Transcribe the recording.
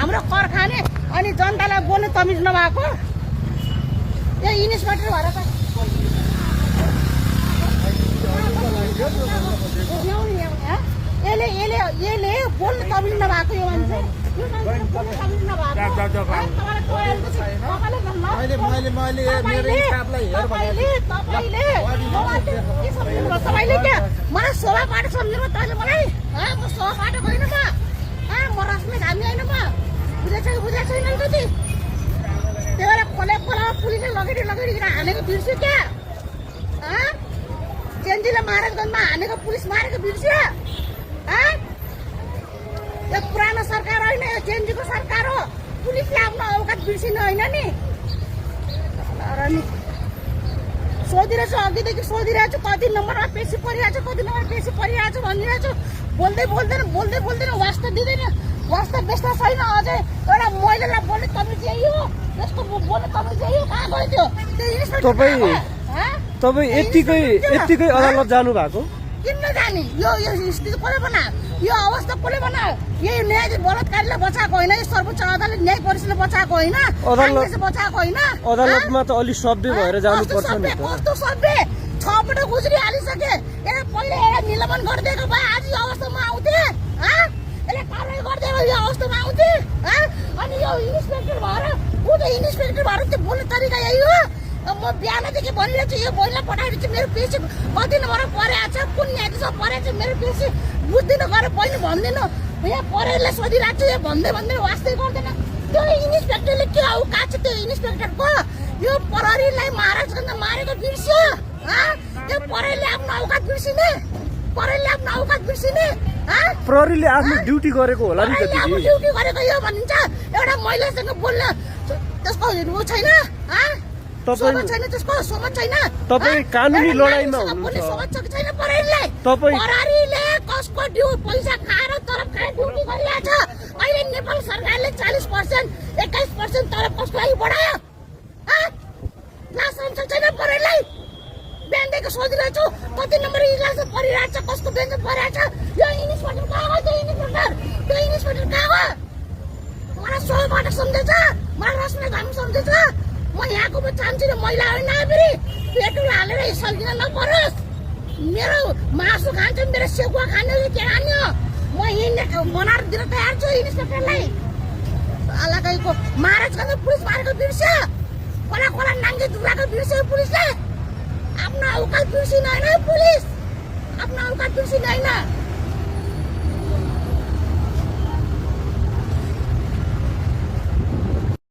हाम्रो कर खाने अनि जनतालाई बोल्ने तमिज नभएको यो इन्सपेक्टर भएर त यसले बोल्ने तमिज नभएको यो मान्छे तपाईँले क्या मलाई शोभा पाठक सम्झिनु तैँले मलाई म शोभा पाठक होइन म रश्मि धामी होइन म बुझेको छैन नि त त्यही भएर खोलामा पुलिसले लगेर हानेको बिर्स्यो क्या चेन्जीले महाराजगञ्जमा हानेको पुलिस मारेको बिर्स्यो यो पुरानो सरकार होइन यो चेन्जीको सरकार हो पुलिसले आफ्नो औकात बिर्सिनु होइन नि सोधिरहेछु अघिदेखि सोधिरहेको छु कति नम्बरमा पेसी परिरहेको छ कति नम्बर पेसी परिरहेको छ भनिरहेको छु बोल्दै वास्ता दिँदैन वास्ता बेस्ता छैन अझै एउटा महिलालाई बोल्ने तमिज यही हो त्यसको बोल्ने तमिज यही हो कहाँ गयो त्यो तपाईँ यत्तिकै अदालत जानु भएको किन जाने यो स्थिति कसले बनायो यो अवस्था कसले बनायो यही न्यायाधीश बलात्कारीले बचाएको होइन यो सर्वोच्च अदालत न्याय परिषदले बचाएको होइन बचाएको होइन अदालतमा त अलिक सभ्य भएर जानुपर्छ नि कस्तो सभ्य 6 पटक गुज्री हालिसके यसले पहिला एउटा निलम्बन गरिदिएको भए आज यो अवस्थामा आउँथे यसले कारवाही गरिदिएको यो अवस्थामा आउँथे अनि यो इन्सपेक्टर भएर ऊ त इन्सपेक्टर भएर त्यो बोल्ने तरिका यही हो म बिहानदेखि भनिरहेको छु यो महिला पठाइरहेको छु मेरो पेसी कति नम्बर परेको छ कुन न्यायाधीशमा परेको छ मेरो पेसी बुझ्दिनँ गएर बहिनी भन्दिनँ यहाँ परेरलाई सोधिरहेको छु यो भन्दै वास्तै गर्दैन त्यो इन्सपेक्टरले के औकात छ त्यो इन्सपेक्टरको यो प्रहरीलाई महाराजगञ्ज मारेको बिर्स्यो त्यो प्रहरीले आफ्नो औकात बिर्सिने प्रहरीले आफ्नो ड्युटी गरेको होला नि त ड्युटी गरेको यो भनिन्छ एउटा महिलासँग बोल्न त्यसको उ छैन सोच छैन तपाईँ कानुनी लडाइँमा हुनुहुन्छ प्रहरीले कसको पैसा खाएर तरफ खाएर ड्युटी गरिरहेछ अहिले नेपाल सरकारले 40% 21% तरफ कसको लागि बढायो लास अनुसार छैन प्रहरीलाई बिहानदेखि सोधिरहेको छु कति नम्बर इजलास परिरहेछ कसको बेन्च परिरहेछ यो इन्सपेक्टर कहाँ हो त्यो इन्सपेक्टर कहाँ हो मलाई सोबाट सम्झेछ मलाई रश्मि धामी सम्झेछ म यहाँको म चाहन्छु नि महिला होइन फेरि पेट्रोल हालेर सल्किन नपरोस् मेरो मासु खान्छ मेरो सेकुवा खाने के खाने हो म हिँड्ने बनाएर दिन तयार छु इन्सपेक्टरलाई अलगैको महाराजगञ्ज पुलिस मारेको बिर्स्यो खोला नाङ्गे दुराको बिर्स्यो पुलिसले आफ्नो औकात बिर्सिनु होइन पुलिस आफ्नो औकात बिर्सिनु होइन